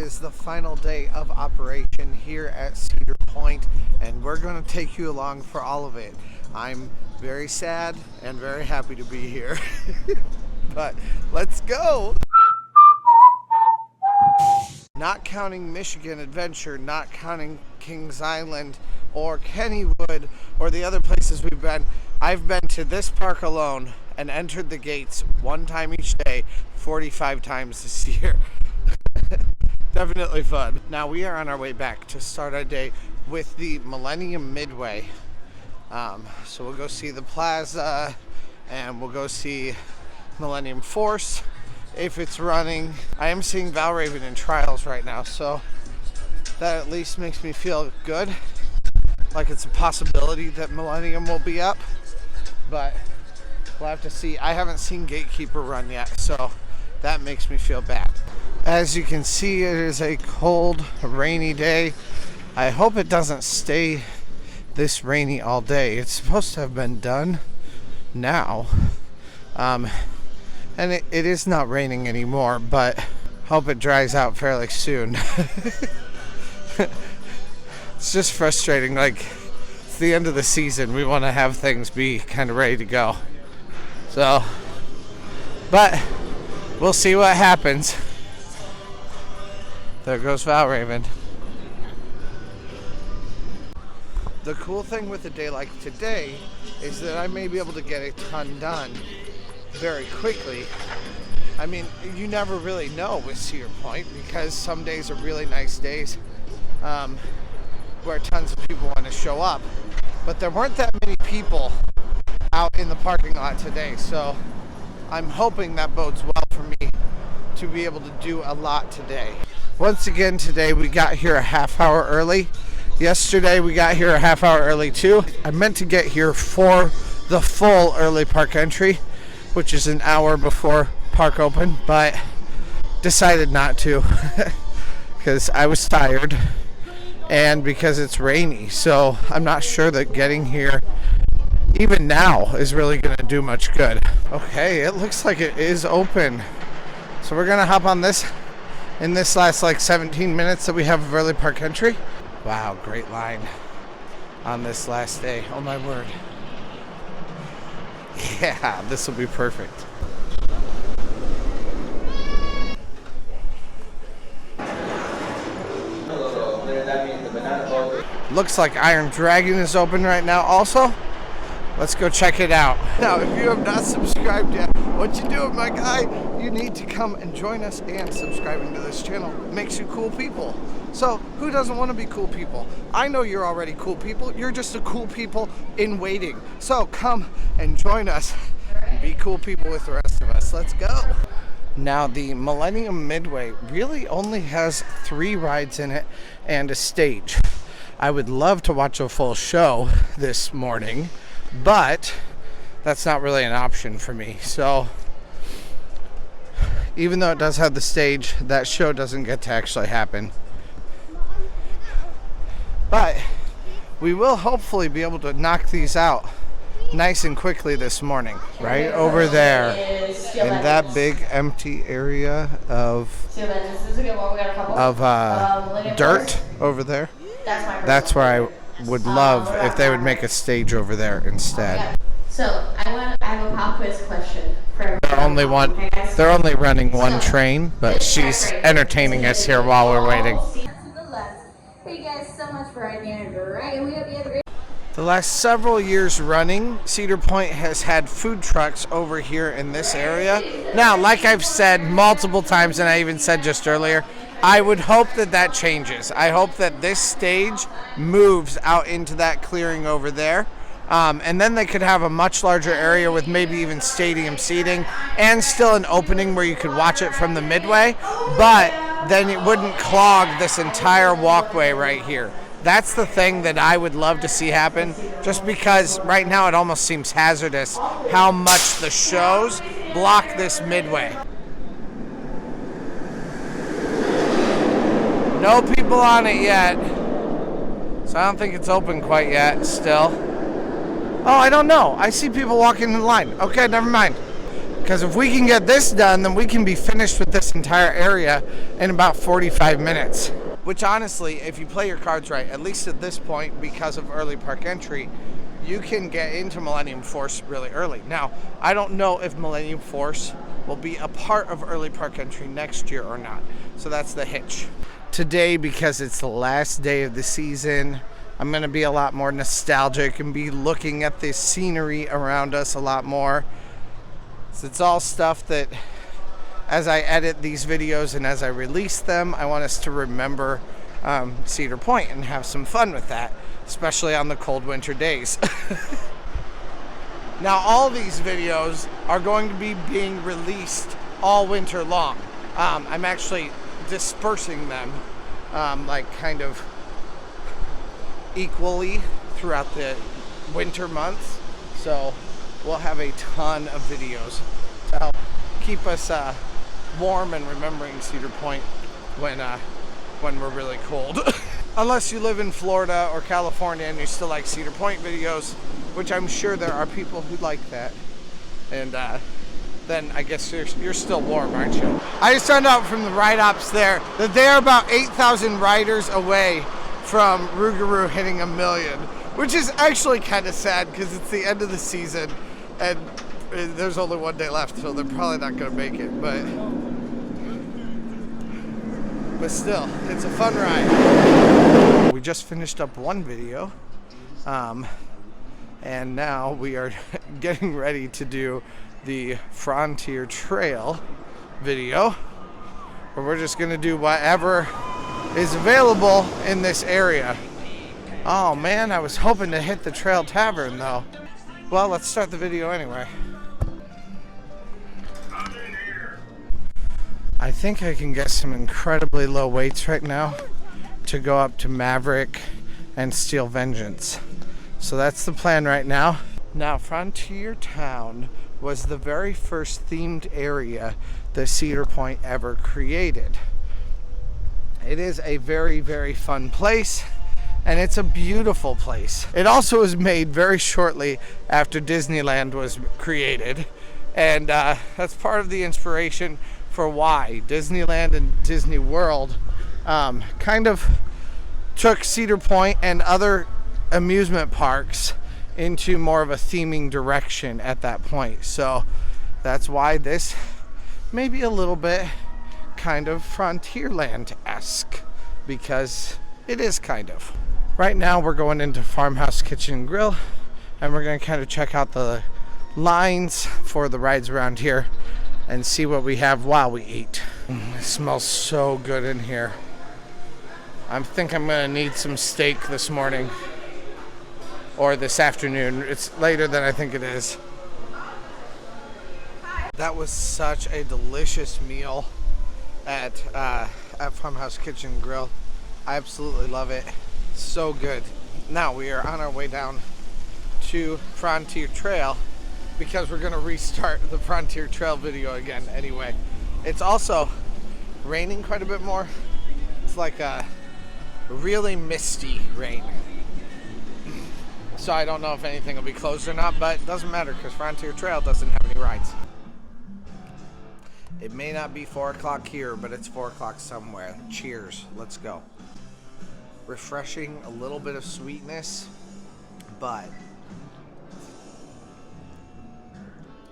is the final day of operation here at Cedar Point, and we're going to take you along for all of it. I'm very sad and very happy to be here. But let's go! Not counting Michigan Adventure, not counting Kings Island or Kennywood or the other places we've been, I've been to this park alone and entered the gates one time each day, 45 times this year. Definitely fun. Now we are on our way back to start our day with the Millennium Midway. So we'll go see the plaza and we'll go see Millennium Force if it's running. I am seeing Valraven in trials right now, so that at least makes me feel good, like it's a possibility that Millennium will be up, but we'll have to see. I haven't seen Gatekeeper run yet, so that makes me feel bad. As you can see, it is a cold, rainy day. I hope it doesn't stay this rainy all day. It's supposed to have been done now. And it is not raining anymore, but hope it dries out fairly soon. It's just frustrating. Like, it's the end of the season. We want to have things be kind of ready to go. So, but we'll see what happens. There goes Valraven. The cool thing with a day like today is that I may be able to get a ton done very quickly. I mean, you never really know with Cedar Point because some days are really nice days where tons of people want to show up. But there weren't that many people out in the parking lot today, so I'm hoping that bodes well for me to be able to do a lot today. Once again today we got here a half hour early. Yesterday we got here a half hour early too. I meant to get here for the full early park entry, which is an hour before park open, but decided not to because I was tired and because it's rainy. So I'm not sure that getting here even now is really going to do much good. Okay, it looks like it is open. So we're going to hop on this in this last like 17 minutes that we have of early park entry. Wow, great line on this last day. Oh my word. Yeah, this will be perfect. Looks like Iron Dragon is open right now also. Let's go check it out. Now, if you have not subscribed yet, what you doing, my guy? You need to come and join us, and subscribing to this channel makes you cool people. So, who doesn't want to be cool people? I know you're already cool people. You're just a cool people in waiting. So, come and join us and be cool people with the rest of us. Let's go. Now, the Millennium Midway really only has 3 rides in it and a stage. I would love to watch a full show this morning, but that's not really an option for me. So even though it does have the stage, that show doesn't get to actually happen. But we will hopefully be able to knock these out nice and quickly this morning. Right over there in that big empty area of dirt over there. That's where I would love if they would make a stage over there instead. So I have a pop quiz question for everyone. They're only running one train, but she's entertaining us here while we're waiting. Thank you guys so much for riding here. Right, we hope you have a great. The last several years running, Cedar Point has had food trucks over here in this area. Now, like I've said multiple times, and I even said just earlier, I would hope that that changes. I hope that this stage moves out into that clearing over there. And then they could have a much larger area with maybe even stadium seating and still an opening where you could watch it from the midway, but then it wouldn't clog this entire walkway right here. That's the thing that I would love to see happen, just because right now it almost seems hazardous how much the shows block this midway. No people on it yet, so I don't think it's open quite yet still. Oh, I don't know. I see people walking in line. Okay, never mind. Because if we can get this done, then we can be finished with this entire area in about 45 minutes. Which honestly, if you play your cards right, at least at this point, because of early park entry, you can get into Millennium Force really early. Now, I don't know if Millennium Force will be a part of early park entry next year or not. So that's the hitch. Today, because it's the last day of the season, I'm gonna be a lot more nostalgic and be looking at the scenery around us a lot more. So it's all stuff that, as I edit these videos and as I release them, I want us to remember Cedar Point and have some fun with that, especially on the cold winter days. Now, all these videos are going to be being released all winter long. I'm actually dispersing them like kind of equally throughout the winter months. So we'll have a ton of videos to help keep us warm and remembering Cedar Point when we're really cold. Unless you live in Florida or California and you still like Cedar Point videos, which I'm sure there are people who like that. And then I guess you're still warm, aren't you? I just found out from the ride ops there that they are about 8,000 riders away from Rougarou hitting 1 million, which is actually kind of sad because it's the end of the season and there's only 1 day left, so they're probably not going to make it. But still, it's a fun ride. We just finished up one video, and now we are getting ready to do the Frontier Trail video, where we're just gonna do whatever is available in this area. Oh man, I was hoping to hit the Trail Tavern though. Well, let's start the video anyway. I think I can get some incredibly low weights right now to go up to Maverick and Steel Vengeance. So that's the plan right now. Now, Frontier Town was the very first themed area that Cedar Point ever created. It is a very, very fun place, and it's a beautiful place. It also was made very shortly after Disneyland was created, and that's part of the inspiration for why Disneyland and Disney World kind of took Cedar Point and other amusement parks into more of a theming direction at that point. So that's why this may be a little bit kind of Frontierland-esque, because it is kind of. Right now we're going into Farmhouse Kitchen and Grill, and we're going to kind of check out the lines for the rides around here and see what we have while we eat. It smells so good in here. I think I'm gonna need some steak this morning or this afternoon. It's later than I think it is. That was such a delicious meal at Farmhouse Kitchen and Grill. I absolutely love it. So good. Now we are on our way down to Frontier Trail, because we're gonna restart the Frontier Trail video again anyway. It's also raining quite a bit more. It's like a really misty rain. So I don't know if anything will be closed or not, but it doesn't matter because Frontier Trail doesn't have any rides. It may not be 4 o'clock here, but it's 4 o'clock somewhere. Cheers, let's go. Refreshing, a little bit of sweetness, but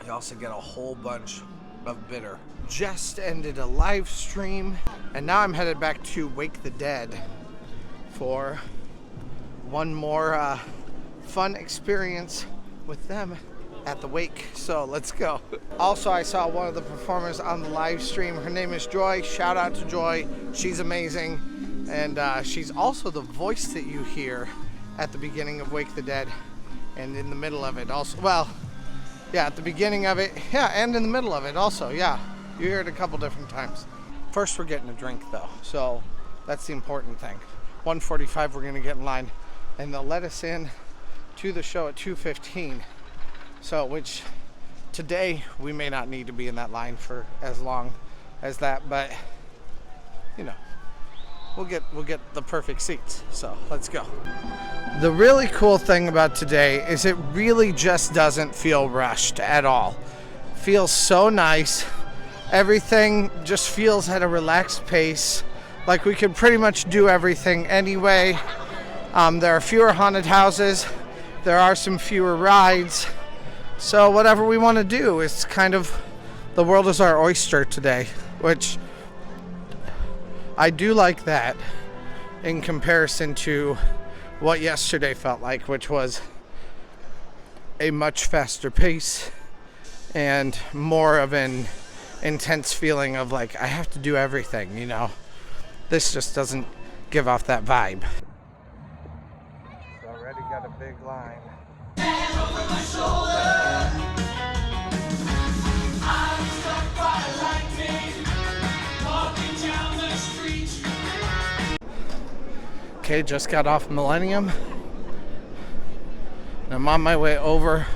you also get a whole bunch of bitter. Just ended a live stream, and now I'm headed back to Wake the Dead for one more fun experience with them at the wake. So let's go. Also, I saw one of the performers on the live stream. Her name is Joy. Shout out to Joy. She's amazing. And she's also the voice that you hear at the beginning of Wake the Dead and in the middle of it also. Well, yeah, at the beginning of it, yeah, and in the middle of it also, yeah. You hear it a couple different times. First, we're getting a drink though, so that's the important thing. 1:45, we're gonna get in line, and they'll let us in to the show at 2:15. So, which today we may not need to be in that line for as long as that, but you know, we'll get the perfect seats. So let's go. The really cool thing about today is it really just doesn't feel rushed at all. feels so nice. Everything just feels at a relaxed pace. Like we could pretty much do everything anyway. There are fewer haunted houses. There are some fewer rides. So whatever we want to do, it's kind of, the world is our oyster today, which I do like that in comparison to what yesterday felt like, which was a much faster pace and more of an intense feeling of like, I have to do everything, you know. This just doesn't give off that vibe. It's already got a big line. Hand over my shoulder. I'm struck by lightning, walking down the street. Okay, just got off Millennium. I'm on my way over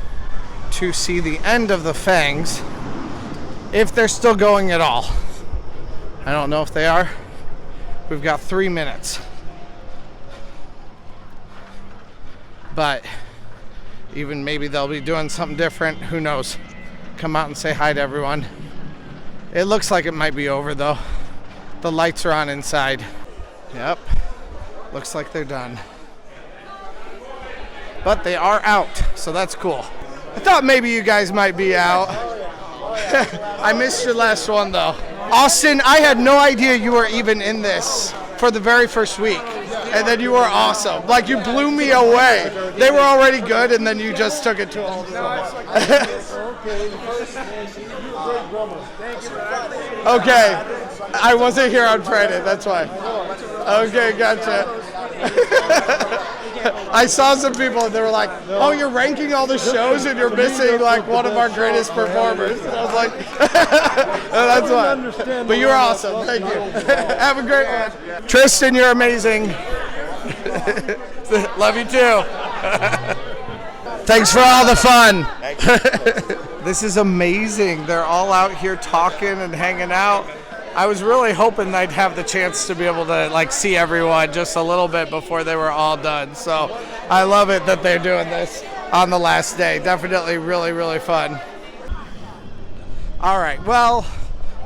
to see the end of the Fangs, if they're still going at all. I don't know if they are. We've got 3 minutes. But even maybe they'll be doing something different. Who knows? Come out and say hi to everyone. It looks like it might be over though. The lights are on inside. Yep. Looks like they're done. But they are out, so that's cool. I thought maybe you guys might be out. I missed your last one though. Austin, I had no idea you were even in this for the very first week. And then you were awesome. Like, you blew me away. They were already good, and then you just took it to them. Okay. I wasn't here on Friday, that's why. Okay, gotcha. I saw some people and they were like, oh, you're ranking all the shows and you're missing like one of our greatest performers. And I was like, that's why. But you were awesome. Thank you. Have a great one. Tristan, you're amazing. Love you too. Thanks for all the fun. This is amazing. They're all out here talking and hanging out. I was really hoping I'd have the chance to be able to like see everyone just a little bit before they were all done. So I love it that they're doing this on the last day. Definitely really, really fun. All right, well,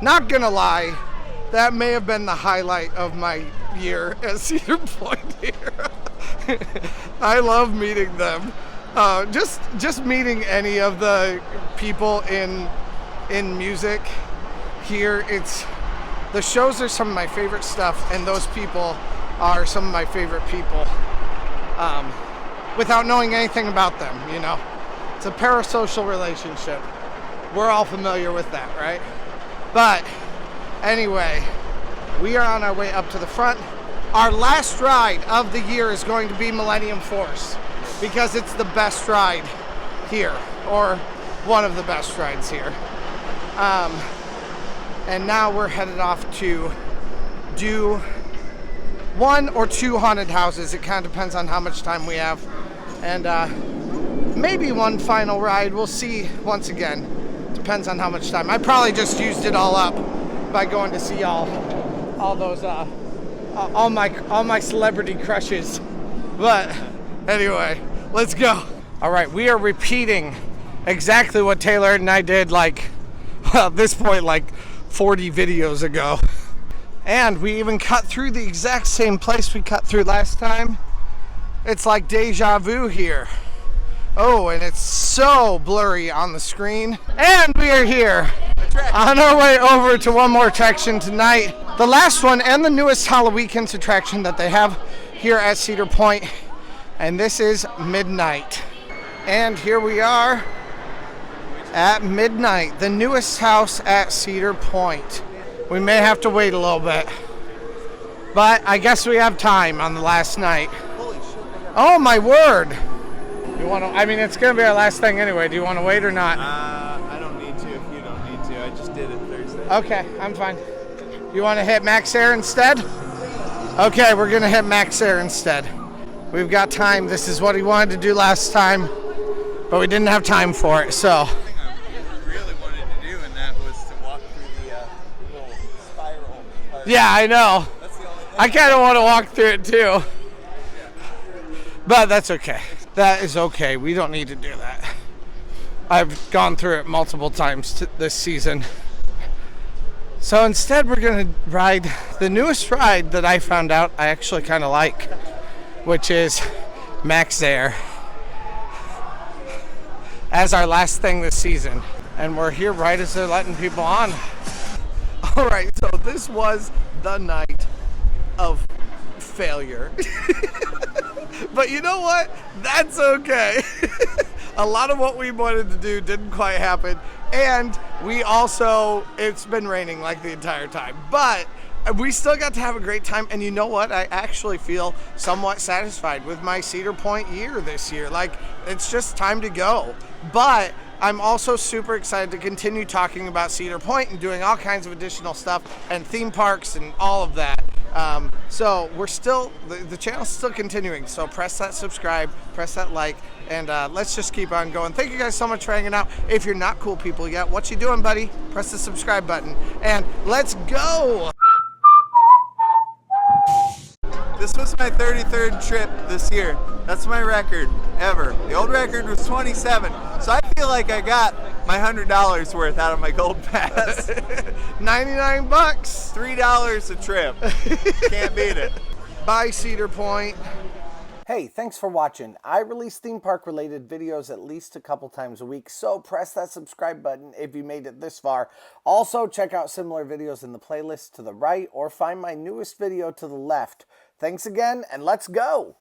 not gonna lie, that may have been the highlight of my year at Cedar Point here. I love meeting them. Just meeting any of the people in music here, the shows are some of my favorite stuff, and those people are some of my favorite people. Without knowing anything about them, you know. It's a parasocial relationship. We're all familiar with that, right? But anyway, we are on our way up to the front. Our last ride of the year is going to be Millennium Force because it's the best ride here, or one of the best rides here. And now we're headed off to do 1 or 2 haunted houses. It kind of depends on how much time we have. And maybe one final ride. We'll see once again. Depends on how much time. I probably just used it all up by going to see all those, all my celebrity crushes. But anyway, let's go. All right, we are repeating exactly what Taylor and I did like, well, at this point, like 40 videos ago. And we even cut through the exact same place we cut through last time. It's like deja vu here. Oh, and it's so blurry on the screen. And we are here on our way over to one more attraction tonight. The last one and the newest Halloween attraction that they have here at Cedar Point. And this is Midnight. And here we are at Midnight, the newest house at Cedar Point. We may have to wait a little bit, but I guess we have time on the last night. Oh my word! You want to? I mean, it's gonna be our last thing anyway. Do you want to wait or not? I don't need to if you don't need to. I just did it Thursday. Okay, I'm fine. You want to hit Max Air instead? Okay, we're gonna hit Max Air instead. We've got time. This is what he wanted to do last time, but we didn't have time for it, so. Yeah, I know. I kind of want to walk through it too. But that's okay. That is okay. We don't need to do that. I've gone through it multiple times this season. So instead we're gonna ride the newest ride that I found out I actually kind of like, which is Max Air, as our last thing this season. And we're here right as they're letting people on. All right, so this was the night of failure. But you know what? That's okay. A lot of what we wanted to do didn't quite happen. And we also, it's been raining like the entire time. But we still got to have a great time. And you know what? I actually feel somewhat satisfied with my Cedar Point year this year. Like, it's just time to go. But I'm also super excited to continue talking about Cedar Point and doing all kinds of additional stuff and theme parks and all of that. So we're still, the channel's still continuing. So press that subscribe, press that like, and let's just keep on going. Thank you guys so much for hanging out. If you're not cool people yet, what you doing, buddy? Press the subscribe button and let's go. This was my 33rd trip this year. That's my record ever. The old record was 27. So I feel like I got my $100 worth out of my gold pass. 99 bucks. $3 a trip. Can't beat it. Bye, Cedar Point. Hey, thanks for watching. I release theme park related videos at least a couple times a week, so press that subscribe button if you made it this far. Also, check out similar videos in the playlist to the right or find my newest video to the left. Thanks again, and let's go!